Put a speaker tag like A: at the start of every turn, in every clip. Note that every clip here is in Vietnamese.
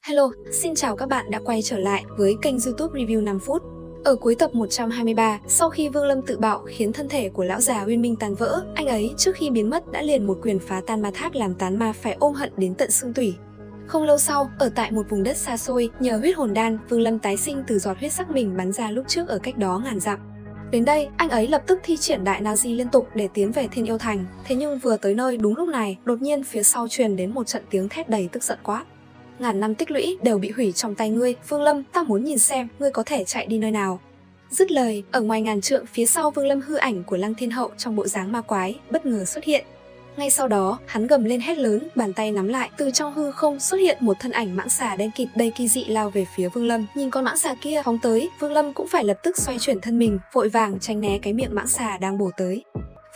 A: Hello, xin chào các bạn đã quay trở lại với kênh YouTube Review 5 phút. Ở cuối tập 123, sau khi Vương Lâm tự bạo khiến thân thể của lão già Uyên Minh tan vỡ, anh ấy trước khi biến mất đã liền một quyền phá tan ma tháp làm tán ma phải ôm hận đến tận xương tủy. Không lâu sau, ở tại một vùng đất xa xôi, nhờ huyết hồn đan, Vương Lâm tái sinh từ giọt huyết sắc mình bắn ra lúc trước ở cách đó ngàn dặm. Đến đây, anh ấy lập tức thi triển đại Nazi liên tục để tiến về Thiên Yêu Thành. Thế nhưng vừa tới nơi đúng lúc này, đột nhiên phía sau truyền đến một trận tiếng thét đầy tức giận quát. Ngàn năm tích lũy đều bị hủy trong tay ngươi, Vương Lâm, ta muốn nhìn xem ngươi có thể chạy đi nơi nào. Dứt lời, ở ngoài ngàn trượng phía sau Vương Lâm hư ảnh của Lăng Thiên Hậu trong bộ dáng ma quái bất ngờ xuất hiện. Ngay sau đó, hắn gầm lên hét lớn, bàn tay nắm lại, từ trong hư không xuất hiện một thân ảnh mãng xà đen kịt đầy kỳ dị lao về phía Vương Lâm. Nhìn con mãng xà kia phóng tới, Vương Lâm cũng phải lập tức xoay chuyển thân mình, vội vàng tránh né cái miệng mãng xà đang bổ tới.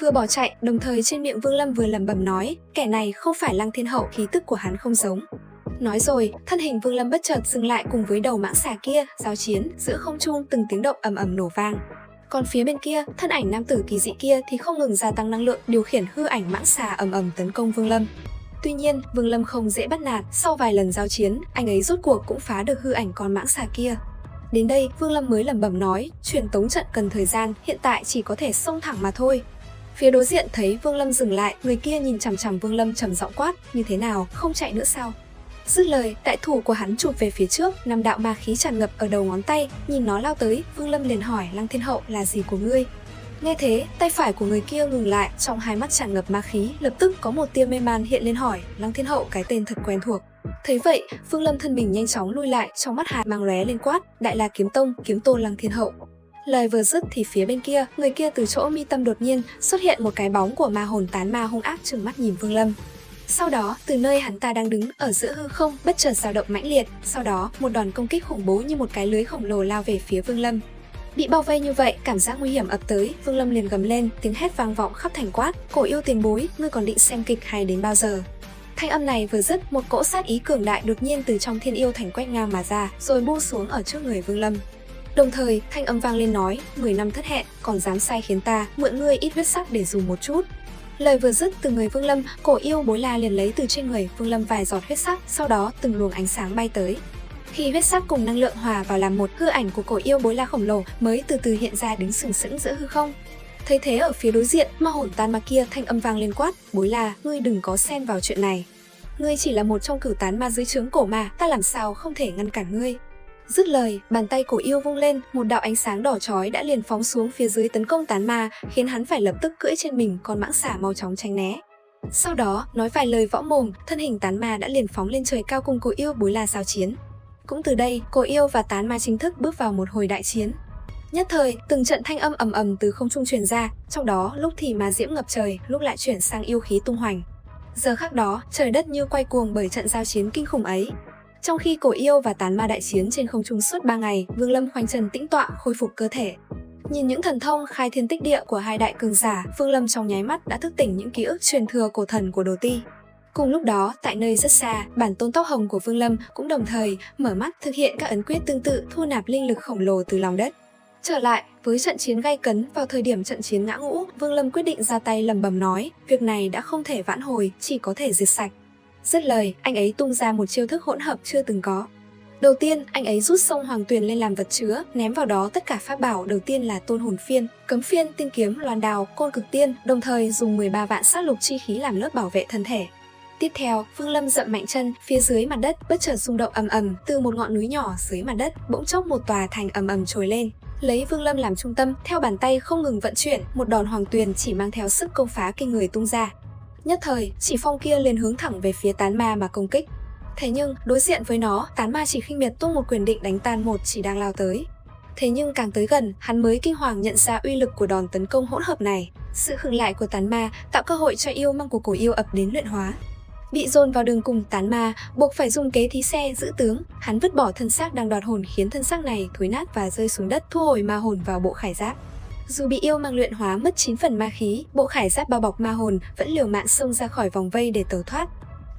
A: Vừa bỏ chạy, đồng thời trên miệng Vương Lâm vừa lẩm bẩm nói, kẻ này không phải Lăng Thiên Hậu, khí tức của hắn không giống. Nói rồi, thân hình Vương Lâm bất chợt dừng lại cùng với đầu mãng xà kia, giao chiến giữa không trung, từng tiếng động ầm ầm nổ vang. Còn phía bên kia, thân ảnh nam tử kỳ dị kia thì không ngừng gia tăng năng lượng, điều khiển hư ảnh mãng xà ầm ầm tấn công Vương Lâm. Tuy nhiên, Vương Lâm không dễ bắt nạt, sau vài lần giao chiến, anh ấy rốt cuộc cũng phá được hư ảnh con mãng xà kia. Đến đây, Vương Lâm mới lẩm bẩm nói, truyền tống trận cần thời gian, hiện tại chỉ có thể xông thẳng mà thôi. Phía đối diện thấy Vương Lâm dừng lại, người kia nhìn chằm chằm Vương Lâm trầm giọng quát, như thế nào, không chạy nữa sao? Dứt lời, đại thủ của hắn chụp về phía trước, 5 đạo ma khí tràn ngập ở đầu ngón tay, nhìn nó lao tới, Vương Lâm liền hỏi Lăng Thiên Hậu là gì của ngươi? Nghe thế, tay phải của người kia ngừng lại, trong hai mắt tràn ngập ma khí, lập tức có một tia mê man hiện lên hỏi, Lăng Thiên Hậu cái tên thật quen thuộc. Thấy vậy, Vương Lâm thân mình nhanh chóng lui lại, trong mắt hạt mang lóe lên quát, Đại La Kiếm Tông, kiếm tôn Lăng Thiên Hậu. Lời vừa dứt thì phía bên kia, người kia từ chỗ mi tâm đột nhiên xuất hiện một cái bóng của ma hồn tán ma hung ác trừng mắt nhìn Vương Lâm. Sau đó, từ nơi hắn ta đang đứng ở giữa hư không, bất chợt dao động mãnh liệt, sau đó, một đòn công kích khủng bố như một cái lưới khổng lồ lao về phía Vương Lâm. Bị bao vây như vậy, cảm giác nguy hiểm ập tới, Vương Lâm liền gầm lên, tiếng hét vang vọng khắp thành quát, cổ yêu tiền bối, ngươi còn định xem kịch hay đến bao giờ? Thanh âm này vừa dứt, một cỗ sát ý cường đại đột nhiên từ trong Thiên Yêu Thành quét ngang mà ra, rồi buông xuống ở trước người Vương Lâm. Đồng thời, thanh âm vang lên nói, 10 năm thất hẹn, còn dám sai khiến ta, mượn ngươi ít huyết sắc để dùng một chút. Lời vừa dứt, từ người Vương Lâm, cổ yêu bối la liền lấy từ trên người Vương Lâm vài giọt huyết sắc, sau đó từng luồng ánh sáng bay tới. Khi huyết sắc cùng năng lượng hòa vào làm một, hư ảnh của cổ yêu bối la khổng lồ mới từ từ hiện ra đứng sừng sững giữa hư không. Thấy thế ở phía đối diện, ma hồn tán ma kia thanh âm vang lên quát, bối la, ngươi đừng có xen vào chuyện này. Ngươi chỉ là một trong cửu tán ma dưới trướng cổ ma, ta làm sao không thể ngăn cản ngươi. Dứt lời, bàn tay cổ yêu vung lên, một đạo ánh sáng đỏ chói đã liền phóng xuống phía dưới tấn công tán ma, khiến hắn phải lập tức cưỡi trên mình con mãng xà mau chóng tránh né. Sau đó, nói vài lời võ mồm, thân hình tán ma đã liền phóng lên trời cao cùng cổ yêu bối la giao chiến. Cũng từ đây, cổ yêu và tán ma chính thức bước vào một hồi đại chiến. Nhất thời, từng trận thanh âm ầm ầm từ không trung truyền ra, trong đó lúc thì ma diễm ngập trời, lúc lại chuyển sang yêu khí tung hoành. Giờ khắc đó, trời đất như quay cuồng bởi trận giao chiến kinh khủng ấy. Trong khi cổ yêu và tán ma đại chiến trên không trung suốt 3 ngày, Vương Lâm khoanh chân tĩnh tọa khôi phục cơ thể. Nhìn những thần thông khai thiên tích địa của hai đại cường giả, Vương Lâm trong nháy mắt đã thức tỉnh những ký ức truyền thừa cổ thần của Đồ Ti. Cùng lúc đó, tại nơi rất xa, bản tôn tóc hồng của Vương Lâm cũng đồng thời mở mắt thực hiện các ấn quyết tương tự thu nạp linh lực khổng lồ từ lòng đất. Trở lại, với trận chiến gay cấn vào thời điểm trận chiến ngã ngũ, Vương Lâm quyết định ra tay lẩm bẩm nói, việc này đã không thể vãn hồi, chỉ có thể diệt sạch. Dứt lời, anh ấy tung ra một chiêu thức hỗn hợp chưa từng có. Đầu tiên, anh ấy rút sông Hoàng Tuyền lên làm vật chứa, ném vào đó tất cả pháp bảo, đầu tiên là Tôn Hồn Phiên, Cấm Phiên, Tiên Kiếm, Loan Đào, Côn Cực Tiên, đồng thời dùng 13 vạn sát lục chi khí làm lớp bảo vệ thân thể. Tiếp theo, Vương Lâm dậm mạnh chân, phía dưới mặt đất bất chợt rung động ầm ầm, từ một ngọn núi nhỏ dưới mặt đất, bỗng chốc một tòa thành ầm ầm trồi lên. Lấy Vương Lâm làm trung tâm, theo bàn tay không ngừng vận chuyển, một đòn Hoàng Tuyền chỉ mang theo sức công phá kinh người tung ra. Nhất thời, chỉ phong kia liền hướng thẳng về phía tán ma mà công kích. Thế nhưng, đối diện với nó, tán ma chỉ khinh miệt tung một quyền định đánh tan một chỉ đang lao tới. Thế nhưng càng tới gần, hắn mới kinh hoàng nhận ra uy lực của đòn tấn công hỗn hợp này. Sự khựng lại của tán ma tạo cơ hội cho yêu mang của cổ yêu ập đến luyện hóa. Bị dồn vào đường cùng tán ma, buộc phải dùng kế thí xe giữ tướng, hắn vứt bỏ thân xác đang đoạt hồn khiến thân xác này thối nát và rơi xuống đất, thu hồi ma hồn vào bộ khải giáp. Dù bị yêu mang luyện hóa mất 9 phần ma khí, bộ khải giáp bao bọc ma hồn vẫn liều mạng xông ra khỏi vòng vây để tẩu thoát.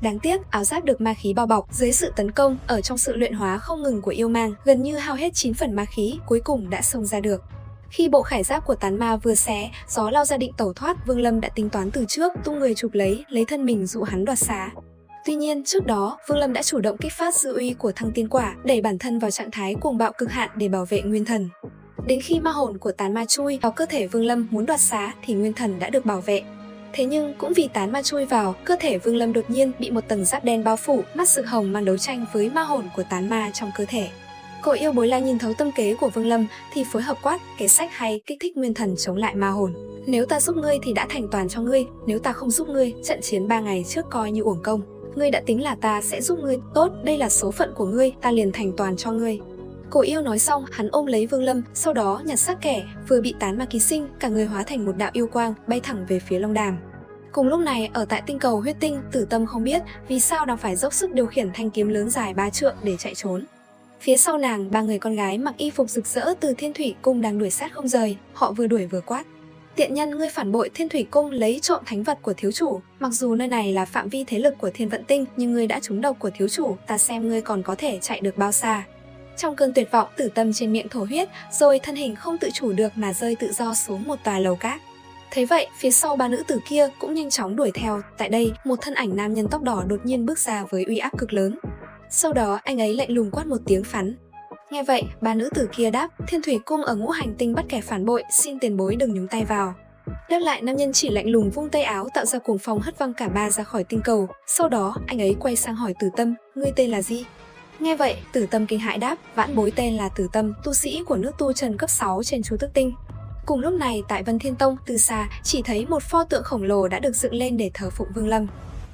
A: Đáng tiếc, áo giáp được ma khí bao bọc dưới sự tấn công, ở trong sự luyện hóa không ngừng của yêu mang, gần như hao hết 9 phần ma khí, cuối cùng đã xông ra được. Khi bộ khải giáp của tán ma vừa xé, gió lao ra định tẩu thoát, Vương Lâm đã tính toán từ trước, tung người chụp lấy thân mình dụ hắn đoạt xá. Tuy nhiên, trước đó, Vương Lâm đã chủ động kích phát dư uy của Thăng Tiên Quả, đẩy bản thân vào trạng thái cuồng bạo cực hạn để bảo vệ nguyên thần. Đến khi ma hồn của tán ma chui vào cơ thể Vương Lâm muốn đoạt xá thì nguyên thần đã được bảo vệ. Thế nhưng cũng vì tán ma chui vào, cơ thể Vương Lâm đột nhiên bị một tầng giáp đen bao phủ, mắt Sực Hồng mang đấu tranh với ma hồn của tán ma trong cơ thể. Cổ yêu Bối La nhìn thấu tâm kế của Vương Lâm thì phối hợp quát, kế sách hay kích thích nguyên thần chống lại ma hồn. Nếu ta giúp ngươi thì đã thành toàn cho ngươi, nếu ta không giúp ngươi, trận chiến 3 ngày trước coi như uổng công. Ngươi đã tính là ta sẽ giúp ngươi, tốt, đây là số phận của ngươi, ta liền thành toàn cho ngươi. Cổ yêu nói xong, hắn ôm lấy Vương Lâm, sau đó nhặt xác kẻ vừa bị tán ma ký sinh, cả người hóa thành một đạo yêu quang, bay thẳng về phía Long Đàm. Cùng lúc này, ở tại tinh cầu huyết tinh, Tử Tâm không biết vì sao đang phải dốc sức điều khiển thanh kiếm lớn dài 3 trượng để chạy trốn. Phía sau nàng, 3 người con gái mặc y phục rực rỡ từ Thiên Thủy Cung đang đuổi sát không rời, họ vừa đuổi vừa quát. Tiện nhân, ngươi phản bội Thiên Thủy Cung lấy trộm thánh vật của thiếu chủ, mặc dù nơi này là phạm vi thế lực của Thiên Vận Tinh, nhưng ngươi đã trúng độc của thiếu chủ, ta xem ngươi còn có thể chạy được bao xa. Trong cơn tuyệt vọng, Tử Tâm trên miệng thổ huyết, rồi thân hình không tự chủ được mà rơi tự do xuống một tòa lầu cát. Thế vậy, phía sau 3 nữ tử kia cũng nhanh chóng đuổi theo. Tại đây, một thân ảnh nam nhân tóc đỏ đột nhiên bước ra với uy áp cực lớn. Sau đó, anh ấy lạnh lùng quát một tiếng phắn. Nghe vậy, 3 nữ tử kia đáp, Thiên Thủy Cung ở Ngũ Hành Tinh bắt kẻ phản bội, xin tiền bối đừng nhúng tay vào. Đáp lại, nam nhân chỉ lạnh lùng vung tay áo tạo ra cuồng phong hất văng cả 3 ra khỏi tinh cầu. Sau đó, anh ấy quay sang hỏi Tử Tâm, ngươi tên là gì? Nghe vậy, Tử Tâm kinh hãi đáp, vãn bối tên là Tử Tâm, tu sĩ của nước tu trần cấp 6 trên Chu Tước Tinh. Cùng lúc này, tại Vân Thiên Tông, từ xa chỉ thấy một pho tượng khổng lồ đã được dựng lên để thờ phụng Vương Lâm.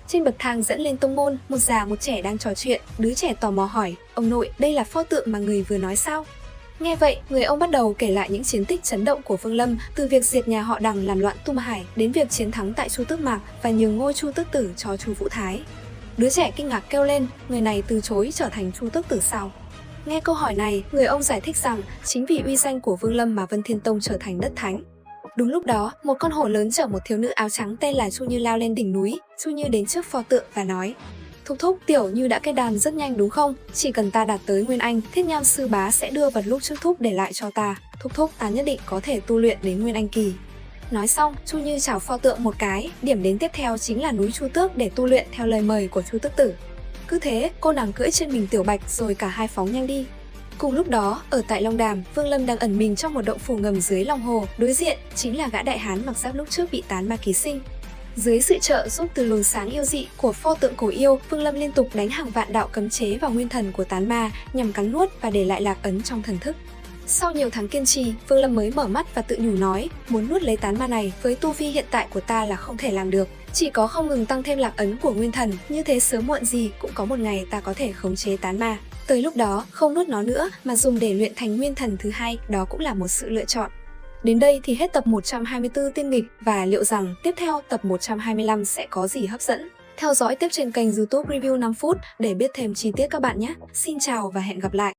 A: Trên bậc thang dẫn lên tông môn, một già một trẻ đang trò chuyện. Đứa trẻ tò mò hỏi, ông nội, đây là pho tượng mà người vừa nói sao? Nghe vậy, người ông bắt đầu kể lại những chiến tích chấn động của Vương Lâm, từ việc diệt nhà họ Đằng làm loạn Tum Hải đến việc chiến thắng tại Chu Tước Mạc và nhường ngôi Chu Tước Tử cho Chu Vũ Thái. Đứa trẻ kinh ngạc kêu lên, người này từ chối trở thành Chu Tước Tử sao? Nghe câu hỏi này, người ông giải thích rằng chính vì uy danh của Vương Lâm mà Vân Thiên Tông trở thành đất thánh. Đúng lúc đó, một con hổ lớn chở một thiếu nữ áo trắng tên là Chu Như lao lên đỉnh núi. Chu Như đến trước pho tượng và nói, thúc thúc, tiểu Như đã kết đàn rất nhanh đúng không? Chỉ cần ta đạt tới Nguyên Anh, Thiết Nham sư bá sẽ đưa vật lúc trước thúc để lại cho ta. Thúc thúc, ta nhất định có thể tu luyện đến Nguyên Anh kỳ. Nói xong, Chu Như chào pho tượng một cái, điểm đến tiếp theo chính là núi Chu Tước để tu luyện theo lời mời của Chu Tước Tử. Cứ thế, cô nàng cưỡi trên mình Tiểu Bạch rồi cả hai phóng nhanh đi. Cùng lúc đó, ở tại Long Đàm, Vương Lâm đang ẩn mình trong một động phủ ngầm dưới lòng hồ, đối diện chính là gã đại hán mặc giáp lúc trước bị tán ma ký sinh. Dưới sự trợ giúp từ luồng sáng yêu dị của pho tượng cổ yêu, Vương Lâm liên tục đánh hàng vạn đạo cấm chế vào nguyên thần của tán ma nhằm cắn nuốt và để lại lạc ấn trong thần thức. Sau nhiều tháng kiên trì, Vương Lâm mới mở mắt và tự nhủ nói, muốn nuốt lấy tán ma này với tu vi hiện tại của ta là không thể làm được. Chỉ có không ngừng tăng thêm lạc ấn của nguyên thần, như thế sớm muộn gì cũng có một ngày ta có thể khống chế tán ma. Tới lúc đó, không nuốt nó nữa mà dùng để luyện thành nguyên thần thứ hai, đó cũng là một sự lựa chọn. Đến đây thì hết tập 124 Tiên Nghịch, và liệu rằng tiếp theo tập 125 sẽ có gì hấp dẫn? Theo dõi tiếp trên kênh YouTube Review 5 phút để biết thêm chi tiết các bạn nhé. Xin chào và hẹn gặp lại!